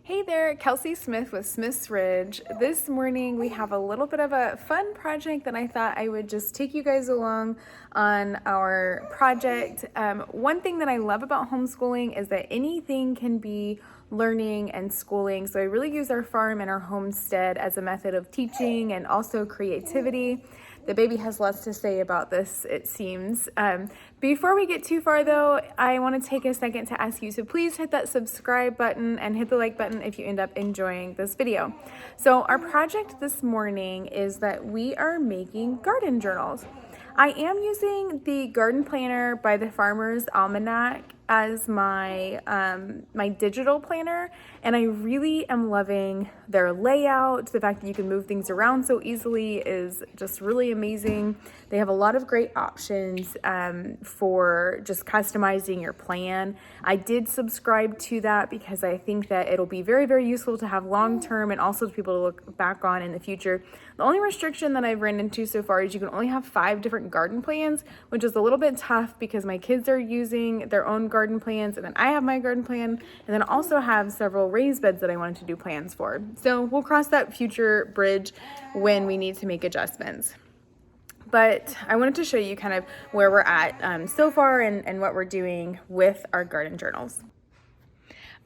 Hey there, Kelsey Smith with Smith's Ridge. This morning we have a little bit of a fun project that I thought I would just take you guys along on our project. One thing that I love about homeschooling is that anything can be learning and schooling. So I really use our farm and our homestead as a method of teaching and also creativity. The baby has lots to say about this, it seems. Before we get too far though, I want to take a second to ask you to please hit that subscribe button and hit the like button if you end up enjoying this video. So our project this morning is that we are making garden journals. I am using the garden planner by the Farmer's Almanac as my my digital planner, and I really am loving their layout. The fact that you can move things around so easily is just really amazing. They have a lot of great options for just customizing your plan. I did subscribe to that because I think that it'll be very, very useful to have long term and also to people to look back on in the future. The only restriction that I've ran into so far is you can only have 5 different garden plans, which is a little bit tough because my kids are using their own garden plans, and then I have my garden plan, and then I also have several raised beds that I wanted to do plans for. So we'll cross that future bridge when we need to make adjustments. But I wanted to show you kind of where we're at so far and what we're doing with our garden journals.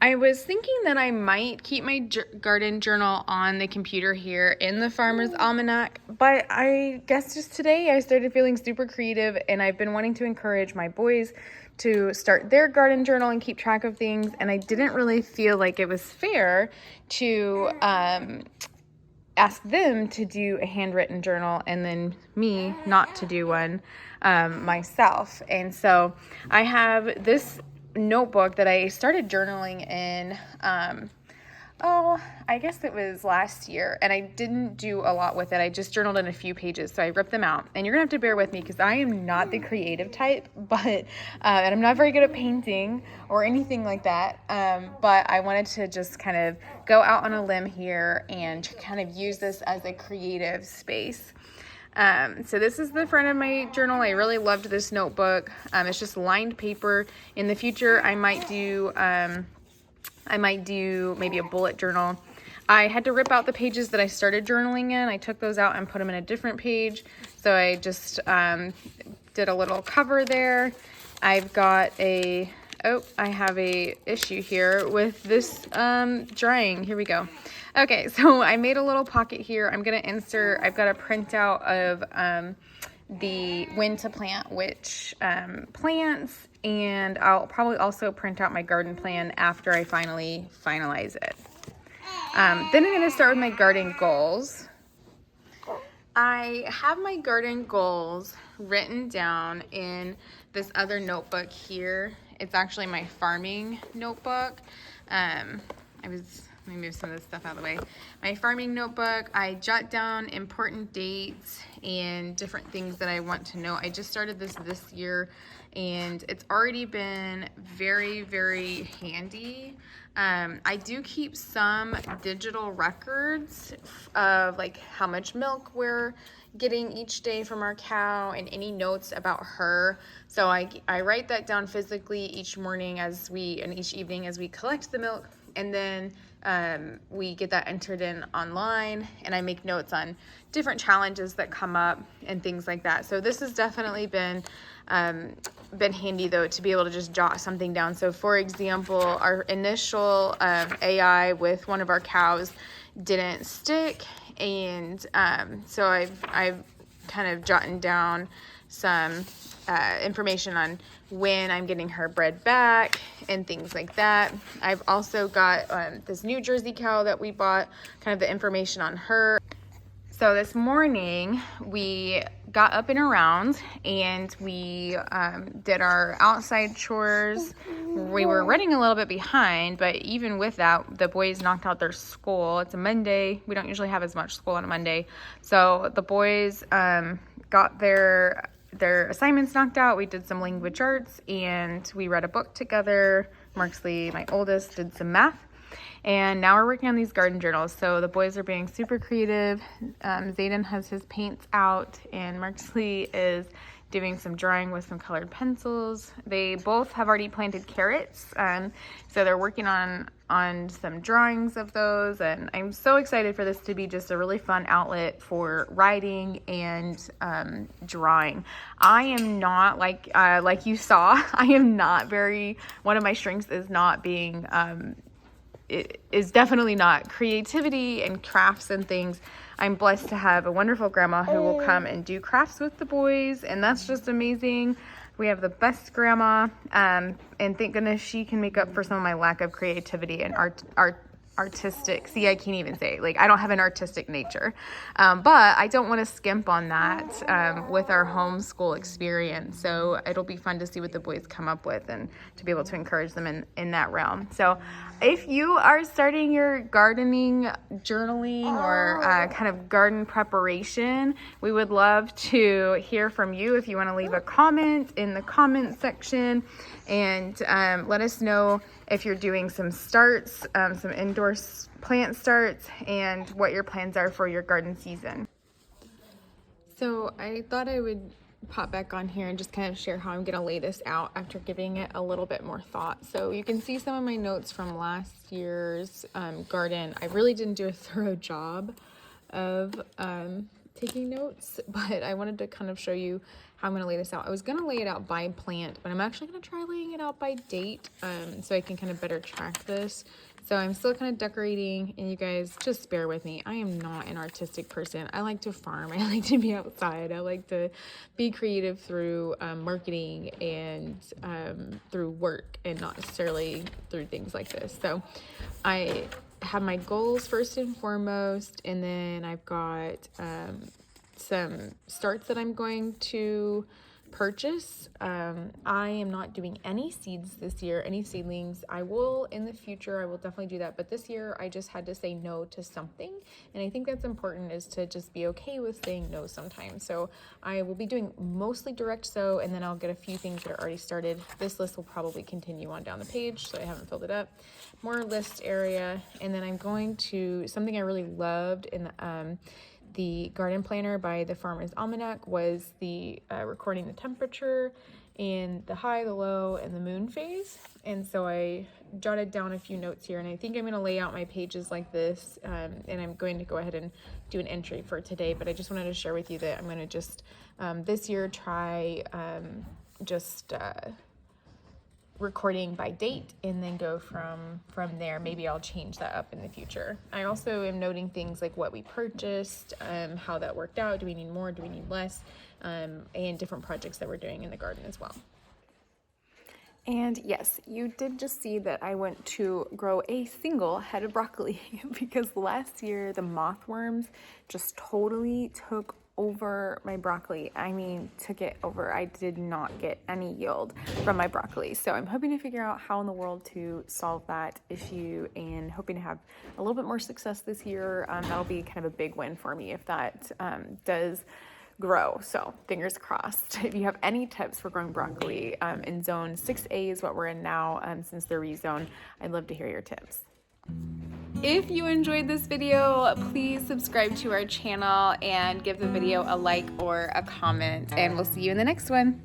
I was thinking that I might keep my garden journal on the computer here in the Farmer's Almanac, but I guess just today I started feeling super creative, and I've been wanting to encourage my boys to start their garden journal and keep track of things, and I didn't really feel like it was fair to ask them to do a handwritten journal and then me not to do one myself. And so I have this notebook that I started journaling in I guess it was last year, and I didn't do a lot with it. I just journaled in a few pages, so I ripped them out. And you're gonna have to bear with me because I am not the creative type, but and I'm not very good at painting or anything like that, but I wanted to just kind of go out on a limb here and kind of use this as a creative space. So this is the front of my journal. I really loved this notebook. It's just lined paper. In the future, I might do maybe a bullet journal. I had to rip out the pages that I started journaling in. I took those out and put them in a different page. So I just did a little cover there. I've got I have a issue here with this drying. Here we go. Okay, so I made a little pocket here. I'm gonna insert, I've got a printout of the when to plant which plants, and I'll probably also print out my garden plan after I finally finalize it. Then I'm gonna start with my garden goals. I have my garden goals written down in this other notebook here. It's actually my farming notebook. Let me move some of this stuff out of the way. My farming notebook, I jot down important dates and different things that I want to know. I just started this year, and it's already been very, very handy. I do keep some digital records of like how much milk we're getting each day from our cow and any notes about her. So I write that down physically each morning and each evening as we collect the milk, and then we get that entered in online, and I make notes on different challenges that come up and things like that. So this has definitely been handy though, to be able to just jot something down. So for example, our initial AI with one of our cows didn't stick, and so I've kind of jotted down some information on when I'm getting her bred back and things like that. I've also got this New Jersey cow that we bought, kind of the information on her. So this morning we got up and around, and we did our outside chores. We were running a little bit behind, but even with that, the boys knocked out their school. It's a Monday. We don't usually have as much school on a Monday. So the boys got their assignments knocked out. We did some language arts, and we read a book together. Marksley, my oldest, did some math. And now we're working on these garden journals. So the boys are being super creative. Zayden has his paints out, and Marksley is doing some drawing with some colored pencils. They both have already planted carrots, so they're working on some drawings of those, and I'm so excited for this to be just a really fun outlet for writing and drawing. I am not like you saw, I am not very, one of my strengths is not being it is definitely not creativity and crafts and things. I'm blessed to have a wonderful grandma who will come and do crafts with the boys, and that's just amazing. We have the best grandma, and thank goodness she can make up for some of my lack of creativity and artistic. See, I can't even say it. Like, I don't have an artistic nature, but I don't want to skimp on that with our homeschool experience. So it'll be fun to see what the boys come up with and to be able to encourage them in that realm. So if you are starting your gardening, journaling, or kind of garden preparation, we would love to hear from you. If you want to leave a comment in the comment section, and let us know if you're doing some starts, some indoor plant starts, and what your plans are for your garden season. So I thought I would pop back on here and just kind of share how I'm going to lay this out after giving it a little bit more thought. So you can see some of my notes from last year's garden. I really didn't do a thorough job of taking notes, but I wanted to kind of show you how I'm going to lay this out. I was going to lay it out by plant, but I'm actually going to try laying it out by date, so I can kind of better track this. So I'm still kind of decorating, and you guys just bear with me. I am not an artistic person. I like to farm. I like to be outside. I like to be creative through marketing and through work, and not necessarily through things like this. So I have my goals first and foremost, and then I've got some starts that I'm going to purchase. I am not doing any seeds this year, any seedlings. I will in the future, I will definitely do that, but this year I just had to say no to something, and I think that's important, is to just be okay with saying no sometimes. So I will be doing mostly direct sow, and then I'll get a few things that are already started. This list will probably continue on down the page, so I haven't filled it up. More list area, and then I'm going to, something I really loved in the garden planner by the Farmer's Almanac was the recording the temperature and the high, the low, and the moon phase. And so I jotted down a few notes here, and I think I'm going to lay out my pages like this, and I'm going to go ahead and do an entry for today. But I just wanted to share with you that I'm going to just this year try recording by date, and then go from there. Maybe I'll change that up in the future. I also am noting things like what we purchased, how that worked out. Do we need more? Do we need less? And different projects that we're doing in the garden as well. And yes, you did just see that I went to grow a single head of broccoli because last year the moth worms just totally took over my broccoli. I mean, took it over. I did not get any yield from my broccoli. So I'm hoping to figure out how in the world to solve that issue, and hoping to have a little bit more success this year. That'll be kind of a big win for me if that does grow. So fingers crossed. If you have any tips for growing broccoli in zone 6A is what we're in now, since they're rezoned, I'd love to hear your tips. If you enjoyed this video, please subscribe to our channel and give the video a like or a comment, and we'll see you in the next one.